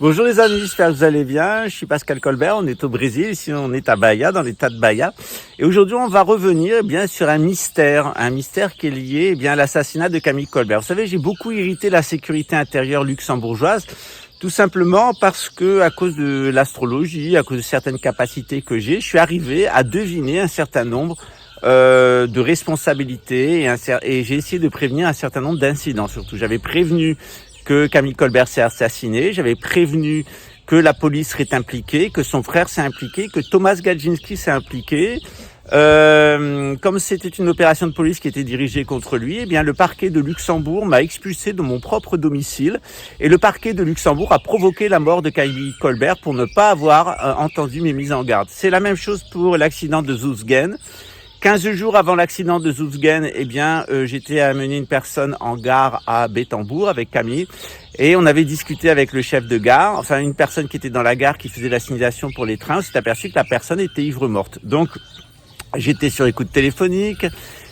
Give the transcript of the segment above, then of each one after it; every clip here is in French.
Bonjour les amis, j'espère que vous allez bien. Je suis Pascal Colbert, on est au Brésil, ici on est à Bahia, dans l'état de Bahia. Et aujourd'hui on va revenir sur un mystère qui est lié à l'assassinat de Camille Colbert. Vous savez, j'ai beaucoup irrité la sécurité intérieure luxembourgeoise, tout simplement parce que à cause de l'astrologie, à cause de certaines capacités que j'ai, je suis arrivé à deviner un certain nombre de responsabilités et j'ai essayé de prévenir un certain nombre d'incidents. Surtout, j'avais prévenu que Camille Colbert s'est assassiné, j'avais prévenu que la police serait impliquée, que son frère s'est impliqué, que Thomas Gadzinski s'est impliqué. Comme c'était une opération de police qui était dirigée contre lui, le parquet de Luxembourg m'a expulsé de mon propre domicile et le parquet de Luxembourg a provoqué la mort de Camille Colbert pour ne pas avoir entendu mes mises en garde. C'est la même chose pour l'accident de Zoutgen. 15 jours avant l'accident de Zoutgen, j'étais amené une personne en gare à Bettembourg avec Camille et on avait discuté avec le chef de gare, enfin une personne qui était dans la gare qui faisait la signalisation pour les trains. On s'est aperçu que la personne était ivre-morte. Donc j'étais sur écoute téléphonique,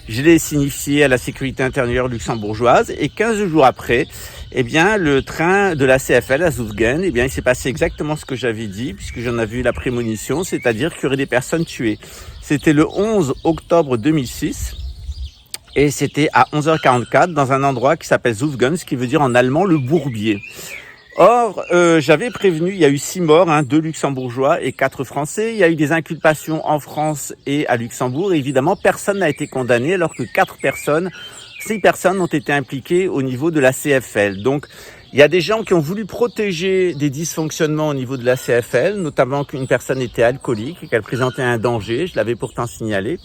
je l'ai signifié à la sécurité intérieure luxembourgeoise et 15 jours après, le train de la CFL à Zoutgen, il s'est passé exactement ce que j'avais dit puisque j'en avais eu la prémonition, c'est-à-dire qu'il y aurait des personnes tuées. C'était le 11 octobre 2006 et c'était à 11h44 dans un endroit qui s'appelle Zoutgen, ce qui veut dire en allemand le bourbier. Or, j'avais prévenu, il y a eu 6 morts, 2 luxembourgeois et 4 français. Il y a eu des inculpations en France et à Luxembourg. Et évidemment, personne n'a été condamné alors que 6 personnes ont été impliquées au niveau de la CFL. Donc, il y a des gens qui ont voulu protéger des dysfonctionnements au niveau de la CFL, notamment qu'une personne était alcoolique et qu'elle présentait un danger. Je l'avais pourtant signalé.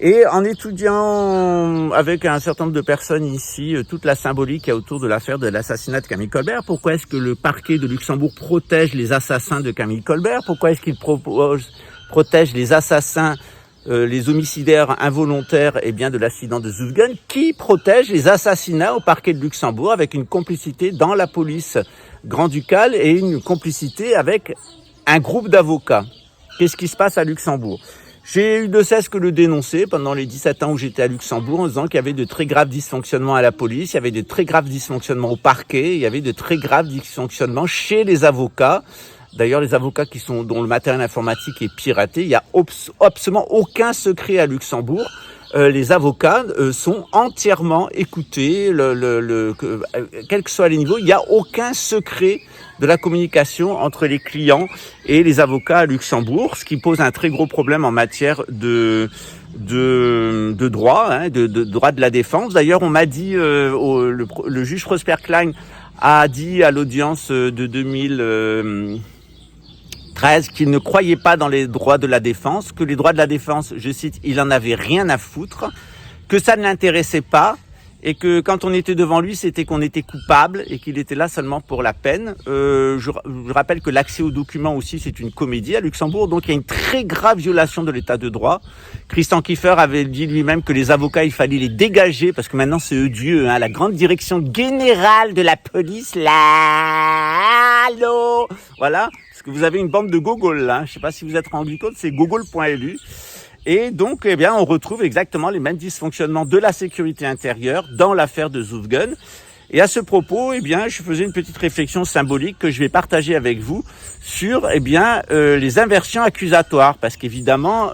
Et en étudiant avec un certain nombre de personnes ici, toute la symbolique qu'il y a autour de l'affaire de l'assassinat de Camille Colbert, pourquoi est-ce que le parquet de Luxembourg protège les assassins de Camille Colbert? Pourquoi est-ce qu'il protège les assassins, les homicidaires involontaires de l'accident de Zoutgen? Qui protège les assassinats au parquet de Luxembourg avec une complicité dans la police grand-ducale et une complicité avec un groupe d'avocats? Qu'est-ce qui se passe à Luxembourg? J'ai eu de cesse que le dénoncer pendant les 17 ans où j'étais à Luxembourg en disant qu'il y avait de très graves dysfonctionnements à la police, il y avait de très graves dysfonctionnements au parquet, il y avait de très graves dysfonctionnements chez les avocats. D'ailleurs, les avocats dont le matériel informatique est piraté, il n'y a absolument aucun secret à Luxembourg. Les avocats sont entièrement écoutés, quel que soit les niveaux, il n'y a aucun secret de la communication entre les clients et les avocats à Luxembourg, ce qui pose un très gros problème en matière de droit, de droit de la défense. D'ailleurs, on m'a dit, le juge Prosper Klein a dit à l'audience de 2013 qu'il ne croyait pas dans les droits de la défense, que les droits de la défense, je cite, il en avait rien à foutre, que ça ne l'intéressait pas, et que quand on était devant lui, c'était qu'on était coupable et qu'il était là seulement pour la peine. Je rappelle que l'accès aux documents aussi, c'est une comédie à Luxembourg, donc il y a une très grave violation de l'état de droit. Christian Kiefer avait dit lui-même que les avocats, il fallait les dégager, parce que maintenant c'est eux Dieu, la grande direction générale de la police, là, allô, voilà, parce que vous avez une bande de gogoles là, je sais pas si vous êtes rendu compte, c'est gogol.lu. Et donc, on retrouve exactement les mêmes dysfonctionnements de la sécurité intérieure dans l'affaire de Zoutgen. Et à ce propos, je faisais une petite réflexion symbolique que je vais partager avec vous sur, les inversions accusatoires. Parce qu'évidemment,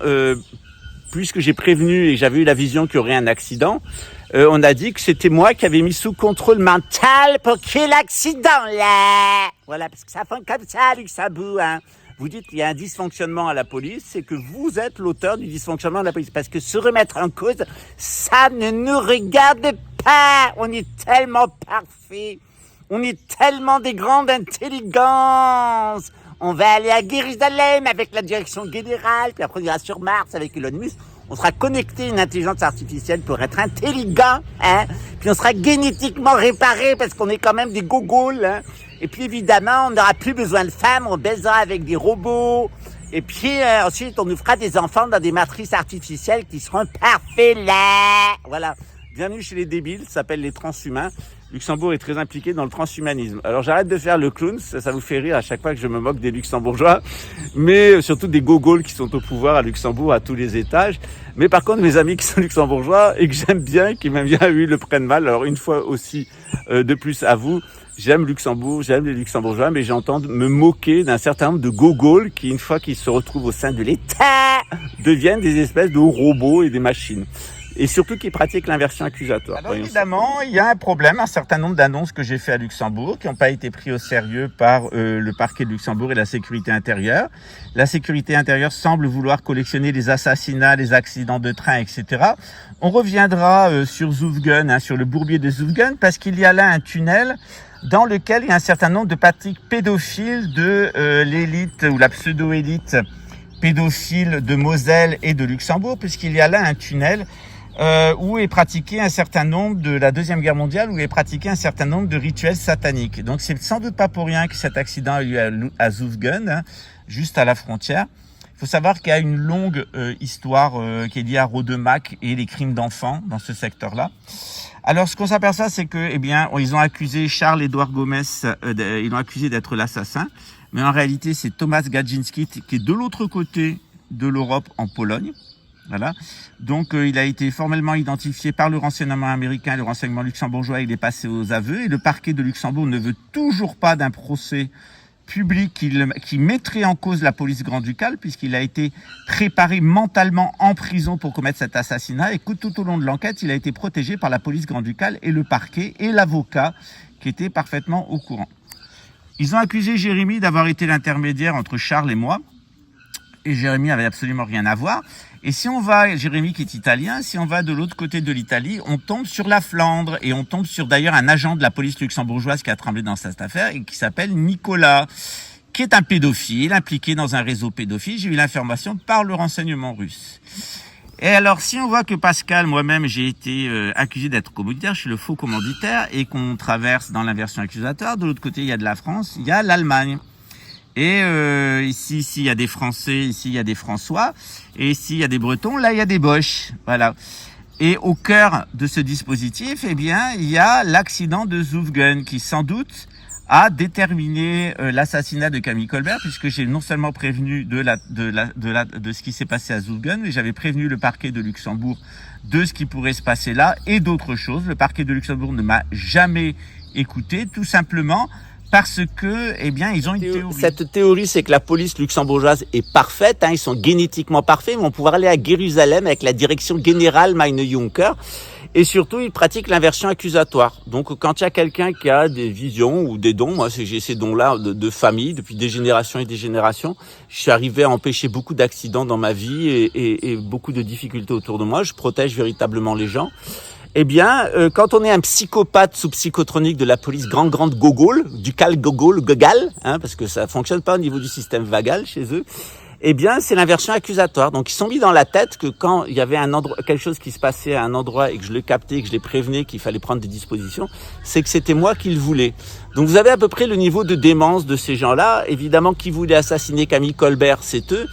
puisque j'ai prévenu et j'avais eu la vision qu'il y aurait un accident, on a dit que c'était moi qui avais mis sous contrôle mental pour qu'il y ait l'accident, là. Voilà, parce que ça fait comme ça, Luxembourg, Vous dites qu'il y a un dysfonctionnement à la police, c'est que vous êtes l'auteur du dysfonctionnement de la police. Parce que se remettre en cause, ça ne nous regarde pas. On est tellement parfait. On est tellement des grandes intelligences. On va aller à Jérusalem avec la direction générale, puis après on ira sur Mars avec Elon Musk. On sera connecté à une intelligence artificielle pour être intelligent, Puis on sera génétiquement réparé parce qu'on est quand même des gogoles, Et puis évidemment, on n'aura plus besoin de femmes, on baisera avec des robots. Et puis ensuite, on nous fera des enfants dans des matrices artificielles qui seront parfaits là. Voilà. Bienvenue chez les débiles, ça s'appelle les transhumains. Luxembourg est très impliqué dans le transhumanisme. Alors j'arrête de faire le clown, ça vous fait rire à chaque fois que je me moque des luxembourgeois, mais surtout des gogoles qui sont au pouvoir à Luxembourg à tous les étages. Mais par contre, mes amis qui sont luxembourgeois et que j'aime bien, qui m'aiment bien, eux, le prennent mal. Alors une fois aussi de plus à vous, j'aime Luxembourg, j'aime les Luxembourgeois, mais j'entends me moquer d'un certain nombre de gogoles qui, une fois qu'ils se retrouvent au sein de l'État, deviennent des espèces de robots et des machines. Et surtout qui pratiquent l'inversion accusatoire. Alors évidemment, il y a un problème, un certain nombre d'annonces que j'ai fait à Luxembourg qui n'ont pas été pris au sérieux par le parquet de Luxembourg et la sécurité intérieure. La sécurité intérieure semble vouloir collectionner les assassinats, les accidents de train, etc. On reviendra sur Zoufgen, sur le bourbier de Zoufgen, parce qu'il y a là un tunnel dans lequel il y a un certain nombre de pratiques pédophiles de l'élite ou la pseudo-élite pédophile de Moselle et de Luxembourg, puisqu'il y a là un tunnel où est pratiqué un certain nombre de la Deuxième Guerre mondiale, où est pratiqué un certain nombre de rituels sataniques. Donc c'est sans doute pas pour rien que cet accident a lieu à Zoufgen, juste à la frontière. Il faut savoir qu'il y a une longue histoire qui est liée à Rodemack et les crimes d'enfants dans ce secteur-là. Alors ce qu'on s'aperçoit, c'est que, ils ont accusé Charles-Édouard Gomez, ils l'ont accusé d'être l'assassin, mais en réalité c'est Thomas Gadzinski qui est de l'autre côté de l'Europe, en Pologne. Voilà. Donc, il a été formellement identifié par le renseignement américain et le renseignement luxembourgeois. Il est passé aux aveux et le parquet de Luxembourg ne veut toujours pas d'un procès public qui mettrait en cause la police grand-ducale, puisqu'il a été préparé mentalement en prison pour commettre cet assassinat et que tout au long de l'enquête, il a été protégé par la police grand-ducale et le parquet et l'avocat qui était parfaitement au courant. Ils ont accusé Jérémy d'avoir été l'intermédiaire entre Charles et moi. Et Jérémy avait absolument rien à voir. Et si on va, Jérémy qui est italien, si on va de l'autre côté de l'Italie, on tombe sur la Flandre et on tombe sur d'ailleurs un agent de la police luxembourgeoise qui a tremblé dans cette affaire et qui s'appelle Nicolas, qui est un pédophile impliqué dans un réseau pédophile. J'ai eu l'information par le renseignement russe. Et alors, si on voit que Pascal, moi-même, j'ai été accusé d'être commanditaire, je suis le faux commanditaire et qu'on traverse dans l'inversion accusatoire, de l'autre côté, il y a de la France, il y a l'Allemagne. Et ici, il y a des Français, ici, il y a des François. Et ici, il y a des Bretons, là, il y a des Boches. Voilà. Et au cœur de ce dispositif, il y a l'accident de Zoufgen qui, sans doute, a déterminé l'assassinat de Camille Colbert, puisque j'ai non seulement prévenu de ce qui s'est passé à Zoufgen, mais j'avais prévenu le parquet de Luxembourg de ce qui pourrait se passer là et d'autres choses. Le parquet de Luxembourg ne m'a jamais écouté, tout simplement parce que, ils ont une théorie. Cette théorie, c'est que la police luxembourgeoise est parfaite, ils sont génétiquement parfaits, ils vont pouvoir aller à Jérusalem avec la direction générale Meine Juncker. Et surtout, ils pratiquent l'inversion accusatoire. Donc, quand il y a quelqu'un qui a des visions ou des dons, moi, j'ai ces dons-là de famille depuis des générations et des générations. Je suis arrivé à empêcher beaucoup d'accidents dans ma vie et beaucoup de difficultés autour de moi. Je protège véritablement les gens. Quand on est un psychopathe sous psychotronique de la police grande gogol, du cal gogol, gogal, parce que ça fonctionne pas au niveau du système vagal chez eux, c'est l'inversion accusatoire. Donc, ils sont mis dans la tête que quand il y avait quelque chose qui se passait à un endroit et que je le captais, que je les prévenais qu'il fallait prendre des dispositions, c'est que c'était moi qui le voulais. Donc, vous avez à peu près le niveau de démence de ces gens-là. Évidemment, qui voulait assassiner Camille Colbert, c'est eux.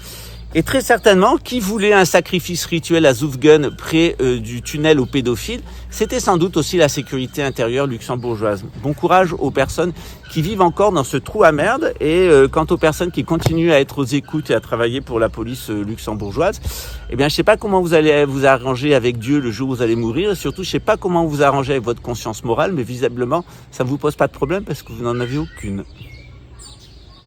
Et très certainement, qui voulait un sacrifice rituel à Zoufgen près du tunnel aux pédophiles, c'était sans doute aussi la sécurité intérieure luxembourgeoise. Bon courage aux personnes qui vivent encore dans ce trou à merde et quant aux personnes qui continuent à être aux écoutes et à travailler pour la police luxembourgeoise, je sais pas comment vous allez vous arranger avec Dieu le jour où vous allez mourir et surtout je sais pas comment vous arranger avec votre conscience morale, mais visiblement ça vous pose pas de problème parce que vous n'en avez aucune.